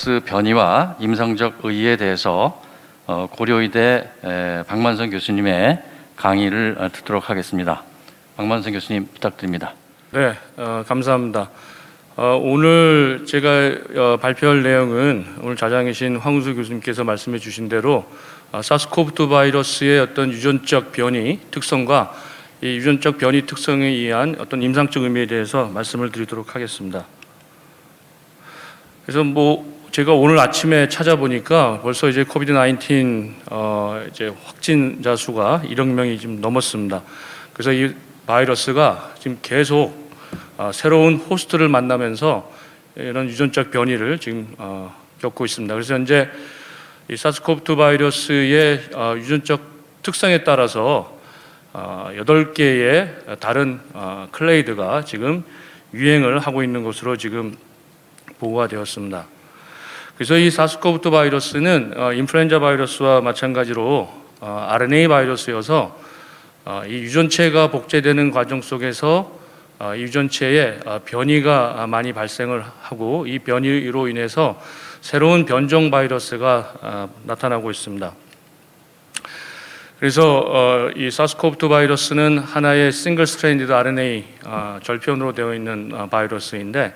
바이러스 변이와 임상적 의의에 대해서 고려의대 박만성 교수님의 강의를 듣도록 하겠습니다. 박만성 교수님 부탁드립니다. 네, 감사합니다. 오늘 제가 발표할 내용은 오늘 자장에 계신 황우수 교수님께서 말씀해 주신 대로 사스코브2 바이러스의 어떤 유전적 변이 특성과 이 유전적 변이 특성에 의한 어떤 임상적 의미에 대해서 말씀을 드리도록 하겠습니다. 그래서 제가 오늘 아침에 찾아보니까 벌써 이제 코비드-19 이제 확진자 수가 1억 명이 지금 넘었습니다. 그래서 이 바이러스가 지금 계속 새로운 호스트를 만나면서 이런 유전적 변이를 지금 겪고 있습니다. 그래서 현재 이 사스코브2 바이러스의 유전적 특성에 따라서 8개의 다른 클레이드가 지금 유행을 하고 있는 것으로 지금 보고가 되었습니다. 그래서 이 사스코브2 바이러스는 인플루엔자 바이러스와 마찬가지로 RNA 바이러스여서 이 유전체가 복제되는 과정 속에서 이 유전체에 변이가 많이 발생을 하고 이 변이로 인해서 새로운 변종 바이러스가 나타나고 있습니다. 그래서 이 사스코브2 바이러스는 하나의 싱글 스트랜디드 RNA 절편으로 되어 있는 바이러스인데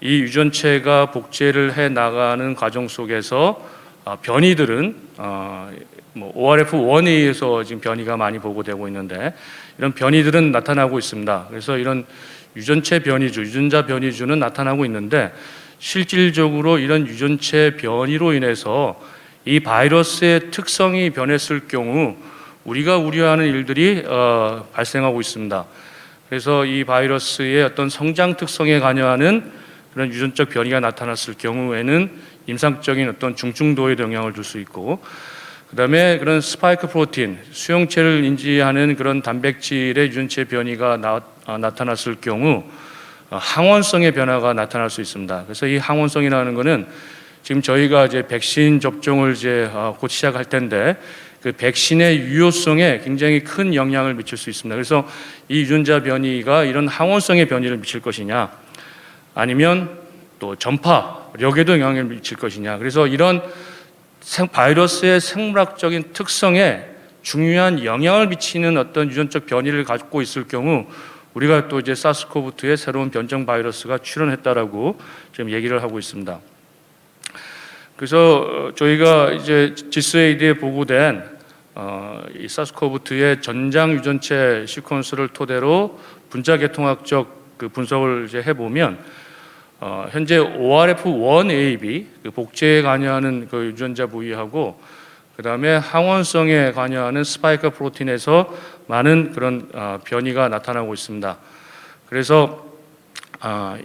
이 유전체가 복제를 해 나가는 과정 속에서 변이들은 ORF1에 의해서 지금 변이가 많이 보고되고 있는데 이런 변이들은 나타나고 있습니다. 그래서 이런 유전체 변이주, 유전자 변이주는 나타나고 있는데 실질적으로 이런 유전체 변이로 인해서 이 바이러스의 특성이 변했을 경우 우리가 우려하는 일들이 발생하고 있습니다. 그래서 이 바이러스의 어떤 성장 특성에 관여하는 그런 유전적 변이가 나타났을 경우에는 임상적인 어떤 중증도에 영향을 줄 수 있고, 그 다음에 그런 스파이크 프로틴, 수용체를 인지하는 그런 단백질의 유전체 변이가 나타났을 경우 항원성의 변화가 나타날 수 있습니다. 그래서 이 항원성이라는 것은 지금 저희가 이제 백신 접종을 이제 곧 시작할 텐데 그 백신의 유효성에 굉장히 큰 영향을 미칠 수 있습니다. 그래서 이 유전자 변이가 이런 항원성의 변이를 미칠 것이냐, 아니면 또 전파력에도 영향을 미칠 것이냐. 그래서 이런 바이러스의 생물학적인 특성에 중요한 영향을 미치는 어떤 유전적 변이를 갖고 있을 경우 우리가 또 이제 사스코브2의 새로운 변종 바이러스가 출현했다라고 지금 얘기를 하고 있습니다. 그래서 저희가 이제 지스AD에 보고된 이 사스코브2의 전장 유전체 시퀀스를 토대로 분자 계통학적 그 분석을 이제 해보면 현재 ORF1AB 그 복제에 관여하는 그 유전자 부위하고 그 다음에 항원성에 관여하는 스파이크 프로틴에서 많은 그런 변이가 나타나고 있습니다. 그래서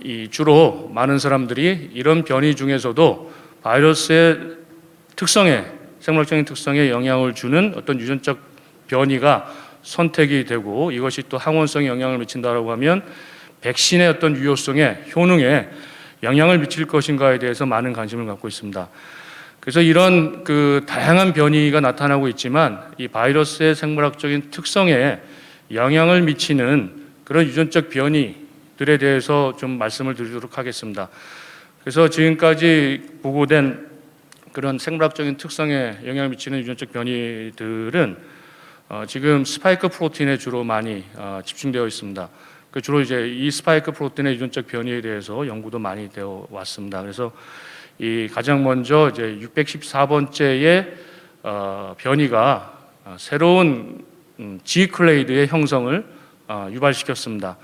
이 주로 많은 사람들이 이런 변이 중에서도 바이러스의 특성에, 생물학적인 특성에 영향을 주는 어떤 유전적 변이가 선택이 되고 이것이 또 항원성에 영향을 미친다라고 하면 백신의 어떤 유효성에, 효능에 영향을 미칠 것인가에 대해서 많은 관심을 갖고 있습니다. 그래서 이런 그 다양한 변이가 나타나고 있지만 이 바이러스의 생물학적인 특성에 영향을 미치는 그런 유전적 변이들에 대해서 좀 말씀을 드리도록 하겠습니다. 그래서 지금까지 보고된 그런 생물학적인 특성에 영향을 미치는 유전적 변이들은 지금 스파이크 프로틴에 주로 많이 집중되어 있습니다. 주로 이제 이 스파이크 프로틴의 유전적 변이에 대해서 연구도 많이 되어 왔습니다. 그래서 이 가장 먼저 이제 614번째의 변이가 새로운 G 클레이드의 형성을 유발시켰습니다.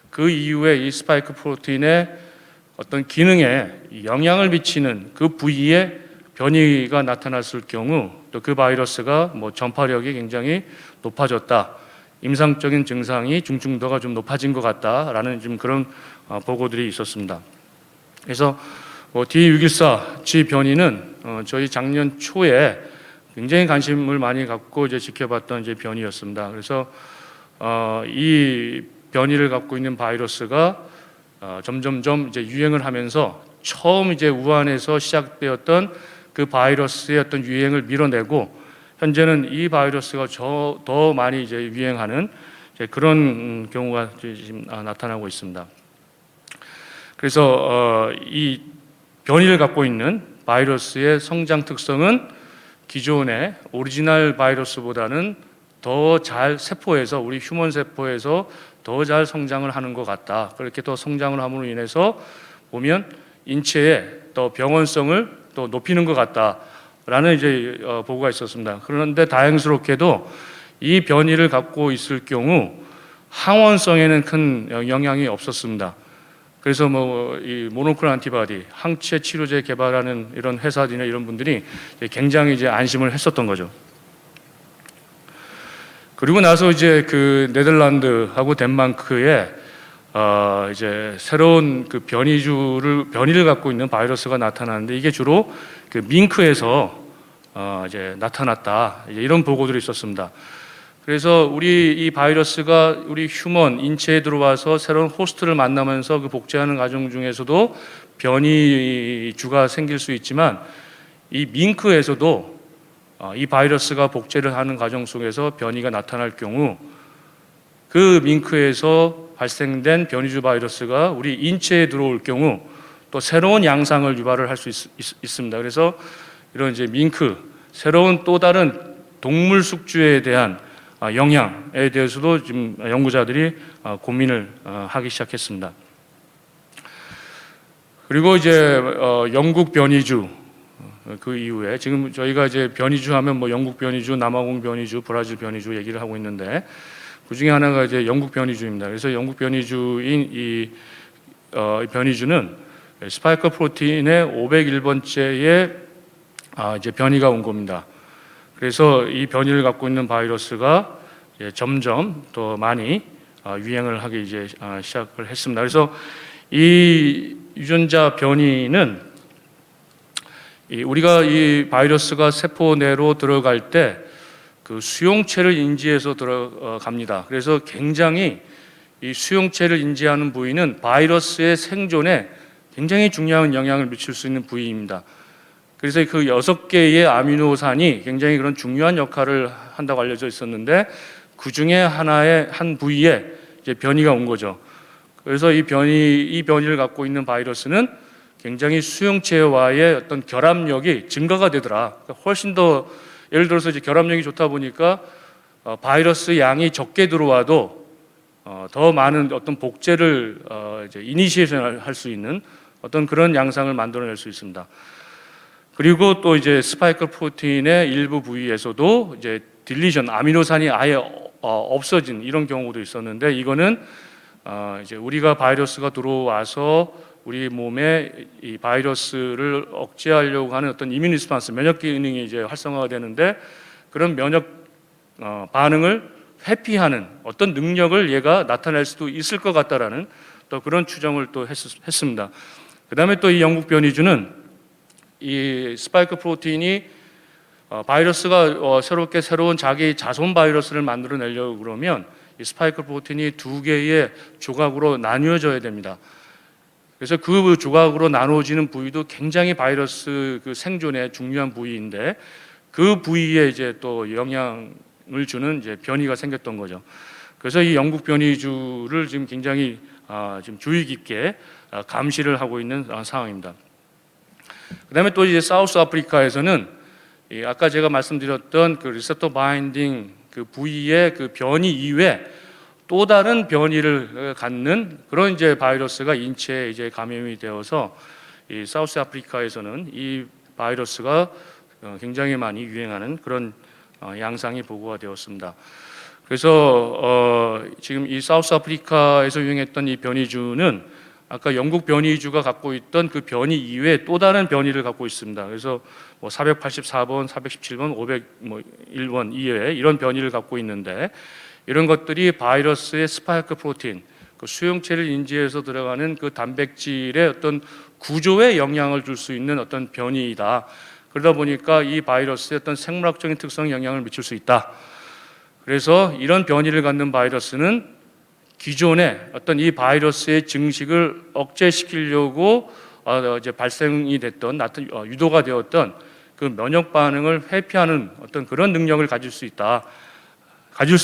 그 이후에 이 스파이크 프로틴의 어떤 기능에 영향을 미치는 그 부위에 변이가 나타났을 경우 또 그 바이러스가 전파력이 굉장히 높아졌다. 임상적인 증상이 중증도가 좀 높아진 것 같다라는 좀 그런 보고들이 있었습니다. 그래서 D614G 변이는 저희 작년 초에 굉장히 관심을 많이 갖고 이제 지켜봤던 이제 변이였습니다. 그래서 이 변이를 갖고 있는 바이러스가 점점점 이제 유행을 하면서 처음 이제 우한에서 시작되었던 그 바이러스의 어떤 유행을 밀어내고 현재는 이 바이러스가 더 많이 이제 유행하는 이제 그런 경우가 지금 나타나고 있습니다. 그래서 이 변이를 갖고 있는 바이러스의 성장 특성은 기존의 오리지널 바이러스보다는 더 잘 세포에서, 우리 휴먼 세포에서 더 잘 성장을 하는 것 같다. 그렇게 더 성장을 함으로 인해서 보면 인체의 더 병원성을 또 높이는 것 같다라는 이제 보고가 있었습니다. 그런데 다행스럽게도 이 변이를 갖고 있을 경우 항원성에는 큰 영향이 없었습니다. 그래서 이 모노클로널 안티바디, 항체 치료제 개발하는 이런 회사들이나 이런 분들이 굉장히 이제 안심을 했었던 거죠. 그리고 나서 이제 그 네덜란드하고 덴마크에 이제 새로운 그 변이를 갖고 있는 바이러스가 나타나는데 이게 주로 그 밍크에서 이제 나타났다. 이제 이런 보고들이 있었습니다. 그래서 우리 이 바이러스가 우리 휴먼 인체에 들어와서 새로운 호스트를 만나면서 그 복제하는 과정 중에서도 변이주가 생길 수 있지만 이 밍크에서도 이 바이러스가 복제를 하는 과정 속에서 변이가 나타날 경우 그 밍크에서 발생된 변이주 바이러스가 우리 인체에 들어올 경우 또 새로운 양상을 유발을 할 수 있습니다. 그래서 이런 이제 밍크, 새로운 또 다른 동물 숙주에 대한 영향에 대해서도 지금 연구자들이 고민을 하기 시작했습니다. 그리고 이제 영국 변이주 그 이후에 지금 저희가 이제 변이주 하면 뭐 영국 변이주, 남아공 변이주, 브라질 변이주 얘기를 하고 있는데 그 중에 하나가 이제 영국 변이주입니다. 그래서 영국 변이주인 이 변이주는 스파이크 프로틴의 501번째의 이제 변이가 온 겁니다. 그래서 이 변이를 갖고 있는 바이러스가 이제 점점 더 많이 유행을 하기 이제 시작을 했습니다. 그래서 이 유전자 변이는 우리가 이 바이러스가 세포 내로 들어갈 때 그 수용체를 인지해서 들어갑니다. 그래서 굉장히 이 수용체를 인지하는 부위는 바이러스의 생존에 굉장히 중요한 영향을 미칠 수 있는 부위입니다. 그래서 그 6개의 아미노산이 굉장히 그런 중요한 역할을 한다고 알려져 있었는데 그 중에 한 부위에 이제 변이가 온 거죠. 그래서 이 변이를 갖고 있는 바이러스는 굉장히 수용체와의 어떤 결합력이 증가가 되더라. 그러니까 훨씬 더 예를 들어서 이제 결합력이 좋다 보니까 바이러스 양이 적게 들어와도 더 많은 어떤 복제를 이제 이니시에이션 할 수 있는 어떤 그런 양상을 만들어낼 수 있습니다. 그리고 또 이제 스파이크 프로틴의 일부 부위에서도 이제 딜리션, 아미노산이 아예 없어진 이런 경우도 있었는데 이거는 이제 우리가 바이러스가 들어와서 우리 몸에 이 바이러스를 억제하려고 하는 어떤 이뮤니 리스폰스, 면역 기능이 이제 활성화가 되는데 그런 면역 반응을 회피하는 어떤 능력을 얘가 나타낼 수도 있을 것 같다라는 또 그런 추정을 또 했습니다. 그다음에 또 이 영국 변이주는 이 스파이크 프로틴이 바이러스가 새롭게 새로운 자기 자손 바이러스를 만들어내려고 그러면 이 스파이크 프로틴이 2개의 조각으로 나뉘어져야 됩니다. 그래서 그 조각으로 나누어지는 부위도 굉장히 바이러스 그 생존에 중요한 부위인데 그 부위에 이제 또 영향을 주는 이제 변이가 생겼던 거죠. 그래서 이 영국 변이주를 지금 굉장히 지금 주의 깊게 감시를 하고 있는 상황입니다. 그다음에 또 이제 사우스 아프리카에서는 아까 제가 말씀드렸던 그 리셉터 바인딩 그 부위의 그 변이 이외에 또 다른 변이를 갖는 그런 이제 바이러스가 인체에 이제 감염이 되어서 이 사우스 아프리카에서는 이 바이러스가 굉장히 많이 유행하는 그런 양상이 보고가 되었습니다. 그래서 지금 이 사우스 아프리카에서 유행했던 이 변이주는 아까 영국 변이주가 갖고 있던 그 변이 이외에 또 다른 변이를 갖고 있습니다. 그래서 뭐 484번, 417번, 501번 이외에 이런 변이를 갖고 있는데 이런 것들이 바이러스의 스파이크 프로틴, 그 수용체를 인지해서 들어가는 그 단백질의 어떤 구조에 영향을 줄 수 있는 어떤 변이이다. 그러다 보니까 이 바이러스의 어떤 생물학적인 특성에 영향을 미칠 수 있다. 그래서 이런 변이를 갖는 바이러스는 기존에 어떤 이 바이러스의 증식을 억제시키려고 이제 발생이 됐던 유도가 되었던 그 면역 반응을 회피하는 어떤 그런 능력을 가질 수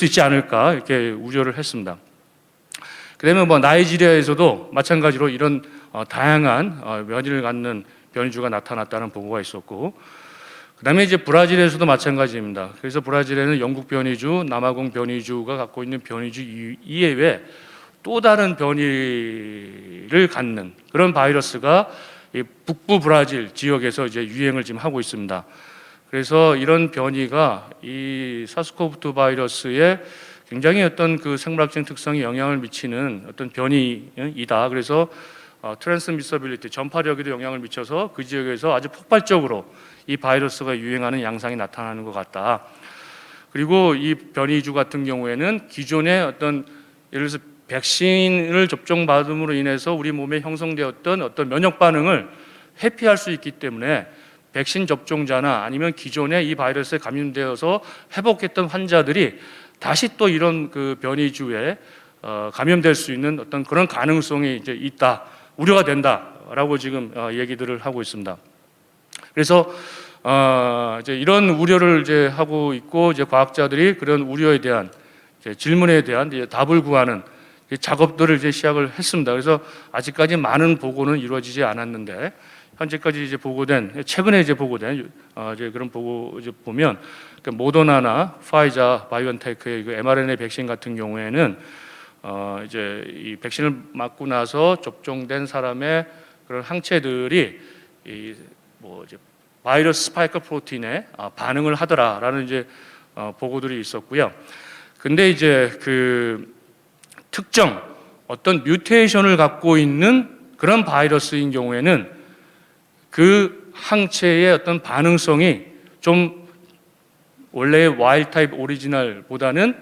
있지 않을까 이렇게 우려를 했습니다. 그다음에 나이지리아에서도 마찬가지로 이런 다양한 변이를 갖는 변이주가 나타났다는 보고가 있었고, 그다음에 이제 브라질에서도 마찬가지입니다. 그래서 브라질에는 영국 변이주, 남아공 변이주가 갖고 있는 변이주 이외에 또 다른 변이를 갖는 그런 바이러스가 이 북부 브라질 지역에서 이제 유행을 지금 하고 있습니다. 그래서 이런 변이가 이 사스코브2 바이러스에 굉장히 어떤 그 생물학적인 특성에 영향을 미치는 어떤 변이이다. 그래서 트랜스미서빌리티, 전파력에도 영향을 미쳐서 그 지역에서 아주 폭발적으로 이 바이러스가 유행하는 양상이 나타나는 것 같다. 그리고 이 변이주 같은 경우에는 기존의 어떤 예를 들어서 백신을 접종받음으로 인해서 우리 몸에 형성되었던 어떤 면역 반응을 회피할 수 있기 때문에 백신 접종자나 아니면 기존에 이 바이러스에 감염되어서 회복했던 환자들이 다시 또 이런 그 변이주에 감염될 수 있는 어떤 그런 가능성이 이제 있다, 우려가 된다라고 지금 얘기들을 하고 있습니다. 그래서 이제 이런 우려를 이제 하고 있고, 이제 과학자들이 그런 우려에 대한 이제 질문에 대한 이제 답을 구하는 작업들을 이제 시작을 했습니다. 그래서 아직까지 많은 보고는 이루어지지 않았는데, 현재까지 이제 보고된, 최근에 이제 보고된 이제 그런 보고 이제 보면 모더나나 파이자 바이오엔테크의 그 mRNA 백신 같은 경우에는 이제 이 백신을 맞고 나서 접종된 사람의 그런 항체들이 이 뭐 이제 바이러스 스파이크 프로틴에 반응을 하더라라는 이제 보고들이 있었고요. 근데 이제 그 특정 어떤 뮤테이션을 갖고 있는 그런 바이러스인 경우에는 그 항체의 어떤 반응성이 좀 원래의 와일드 타입 오리지널보다는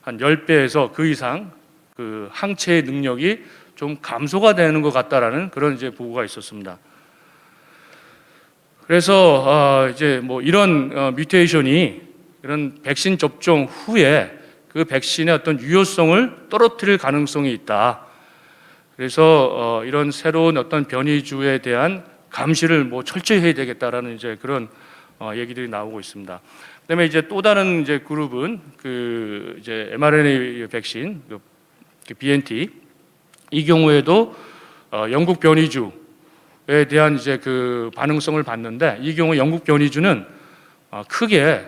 한 10배에서 그 이상 그 항체의 능력이 좀 감소가 되는 것 같다라는 그런 이제 보고가 있었습니다. 그래서 이제 뭐 이런 뮤테이션이 이런 백신 접종 후에 그 백신의 어떤 유효성을 떨어뜨릴 가능성이 있다. 그래서 이런 새로운 어떤 변이주에 대한 감시를 뭐 철저히 해야 되겠다라는 이제 그런 얘기들이 나오고 있습니다. 그다음에 이제 또 다른 이제 그룹은 그 이제 mRNA 백신, 그 BNT, 이 경우에도 영국 변이주에 대한 이제 그 반응성을 봤는데, 이 경우 영국 변이주는 크게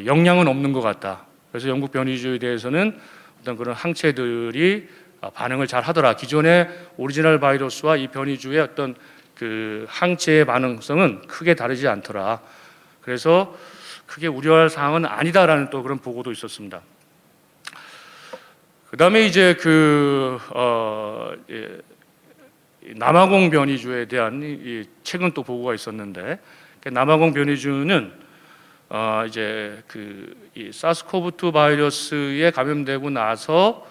영향은 없는 것 같다. 그래서 영국 변이주에 대해서는 어떤 그런 항체들이 반응을 잘 하더라. 기존의 오리지널 바이러스와 이 변이주의 어떤 그 항체의 반응성은 크게 다르지 않더라. 그래서 크게 우려할 사항은 아니다라는 또 그런 보고도 있었습니다. 그다음에 이제 그 남아공 변이주에 대한 이 최근 또 보고가 있었는데, 남아공 변이주는 이제 그 이 사스코브2 바이러스에 감염되고 나서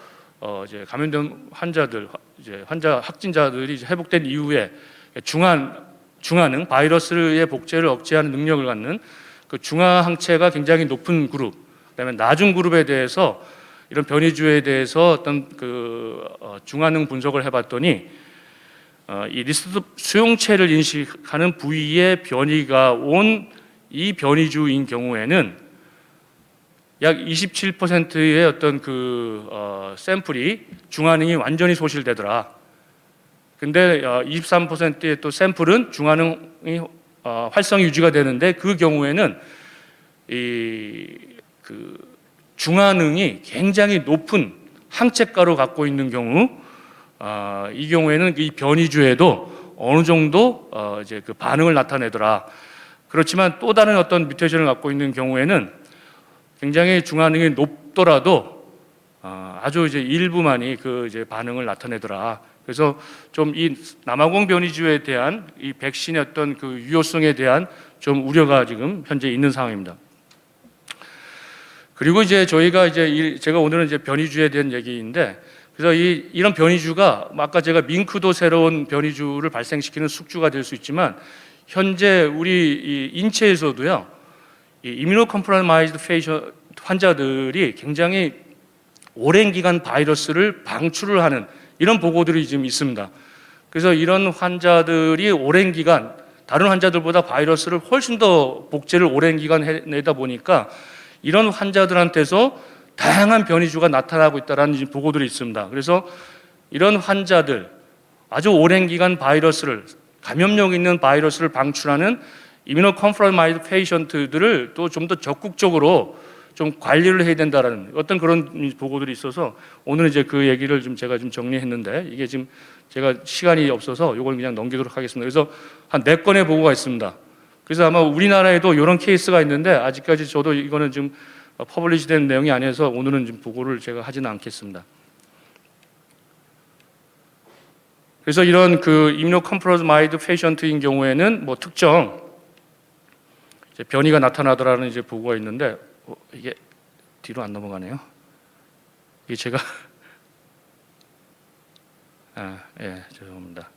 이제 감염된 환자들, 이제 확진자들이 이제 회복된 이후에 중화능 바이러스의 복제를 억제하는 능력을 갖는 그 중화 항체가 굉장히 높은 그룹, 그다음에 낮은 그룹에 대해서 이런 변이주에 대해서 어떤 그 중화능 분석을 해봤더니 이 리스트 수용체를 인식하는 부위에 변이가 온 이 변이주인 경우에는 약 27%의 어떤 그 샘플이 중화능이 완전히 소실되더라. 근데 23%의 또 샘플은 중화능이 활성 유지가 되는데, 그 경우에는 이 그 중화능이 굉장히 높은 항체가를 갖고 있는 경우, 이 경우에는 이 변이주에도 어느 정도 이제 그 반응을 나타내더라. 그렇지만 또 다른 어떤 뮤테이션을 갖고 있는 경우에는 굉장히 중화능이 높더라도 아주 이제 일부만이 그 이제 반응을 나타내더라. 그래서 좀 이 남아공 변이주에 대한 이 백신의 어떤 그 유효성에 대한 좀 우려가 지금 현재 있는 상황입니다. 그리고 이제 저희가 이제 제가 오늘은 이제 변이주에 대한 얘기인데, 그래서 이런 변이주가 아까 제가 밍크도 새로운 변이주를 발생시키는 숙주가 될 수 있지만, 현재 우리 이 인체에서도요, 이 이뮤노컴프로마이즈드 페이션 환자들이 굉장히 오랜 기간 바이러스를 방출을 하는 이런 보고들이 지금 있습니다. 그래서 이런 환자들이 오랜 기간 다른 환자들보다 바이러스를 훨씬 더 복제를 오랜 기간 해내다 보니까 이런 환자들한테서 다양한 변이주가 나타나고 있다는 보고들이 있습니다. 그래서 이런 환자들, 아주 오랜 기간 바이러스를 감염력 있는 바이러스를 방출하는 이뮤노컴프로마이즈 페이션트들을 또 좀 더 적극적으로 좀 관리를 해야 된다라는 어떤 그런 보고들이 있어서 오늘 이제 그 얘기를 좀 제가 좀 정리했는데, 이게 지금 제가 시간이 없어서 이걸 그냥 넘기도록 하겠습니다. 그래서 한 4건의 보고가 있습니다. 그래서 아마 우리나라에도 이런 케이스가 있는데 아직까지 저도 이거는 좀 퍼블리시된 내용이 아니어서 오늘은 좀 보고를 제가 하지는 않겠습니다. 그래서 이런 그 이뮤노컴프로마이즈 페이션트인 경우에는 뭐 특정 이제 변이가 나타나더라는 이제 보고가 있는데, 이게 뒤로 안 넘어가네요. 이게 제가 죄송합니다.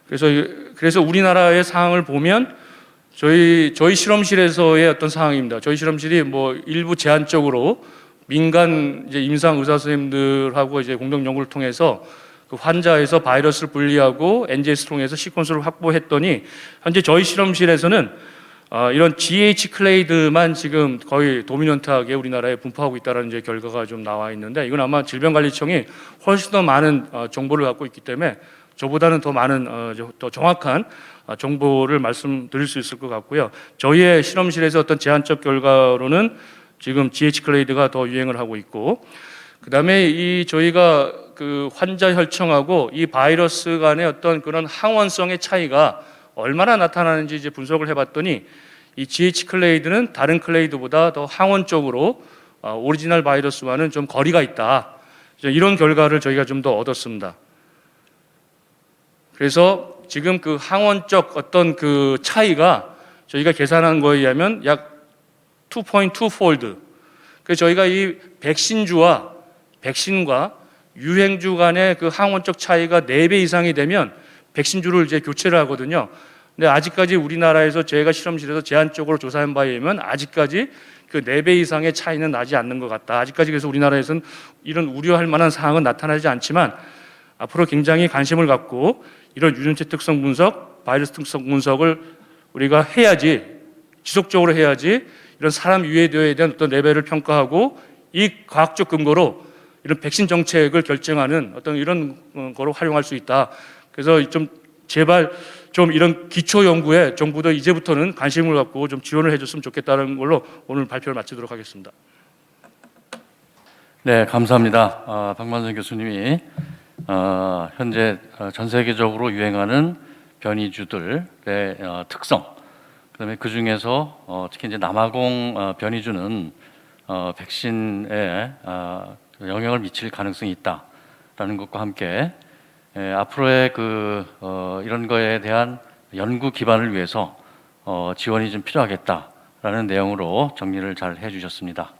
그래서 우리나라의 상황을 보면 저희 실험실에서의 어떤 상황입니다. 저희 실험실이 뭐 일부 제한적으로 민간 이제 임상 의사 선생님들하고 이제 공동 연구를 통해서 그 환자에서 바이러스를 분리하고 NGS 통해서 시퀀스를 확보했더니, 현재 저희 실험실에서는 이런 GH 클레이드만 지금 거의 도미넌트하게 우리나라에 분포하고 있다는 이제 결과가 좀 나와 있는데, 이건 아마 질병관리청이 훨씬 더 많은 정보를 갖고 있기 때문에 저보다는 더 많은 더 정확한 정보를 말씀드릴 수 있을 것 같고요. 저희의 실험실에서 어떤 제한적 결과로는 지금 GH 클레이드가 더 유행을 하고 있고, 그다음에 이 저희가 그 환자 혈청하고 이 바이러스 간의 어떤 그런 항원성의 차이가 얼마나 나타나는지 이제 분석을 해봤더니, 이 GH 클레이드는 다른 클레이드보다 더 항원적으로 오리지널 바이러스와는 좀 거리가 있다. 이런 결과를 저희가 좀 더 얻었습니다. 그래서 지금 그 항원적 어떤 그 차이가 저희가 계산한 거에 의하면 약 2.2폴드. 그래서 저희가 이 백신과 유행주 간의 그 항원적 차이가 4배 이상이 되면 백신주를 이제 교체를 하거든요. 근데 아직까지 우리나라에서 제가 실험실에서 제한적으로 조사한 바에 의하면 아직까지 그 4배 이상의 차이는 나지 않는 것 같다. 아직까지 그래서 우리나라에서는 이런 우려할 만한 사항은 나타나지 않지만, 앞으로 굉장히 관심을 갖고 이런 유전체 특성 분석, 바이러스 특성 분석을 우리가 해야지, 지속적으로 해야지 이런 사람 유해도에 대한 어떤 레벨을 평가하고 이 과학적 근거로 이런 백신 정책을 결정하는 어떤 이런 거로 활용할 수 있다. 그래서 좀 제발 좀 이런 기초 연구에 정부도 이제부터는 관심을 갖고 좀 지원을 해줬으면 좋겠다는 걸로 오늘 발표를 마치도록 하겠습니다. 네, 감사합니다. 박만선 교수님이 현재 전 세계적으로 유행하는 변이주들의 특성, 그다음에 그 중에서 특히 이제 남아공 변이주는 백신에 영향을 미칠 가능성이 있다라는 것과 함께 앞으로의 이런 거에 대한 연구 기반을 위해서 지원이 좀 필요하겠다라는 내용으로 정리를 잘 해주셨습니다.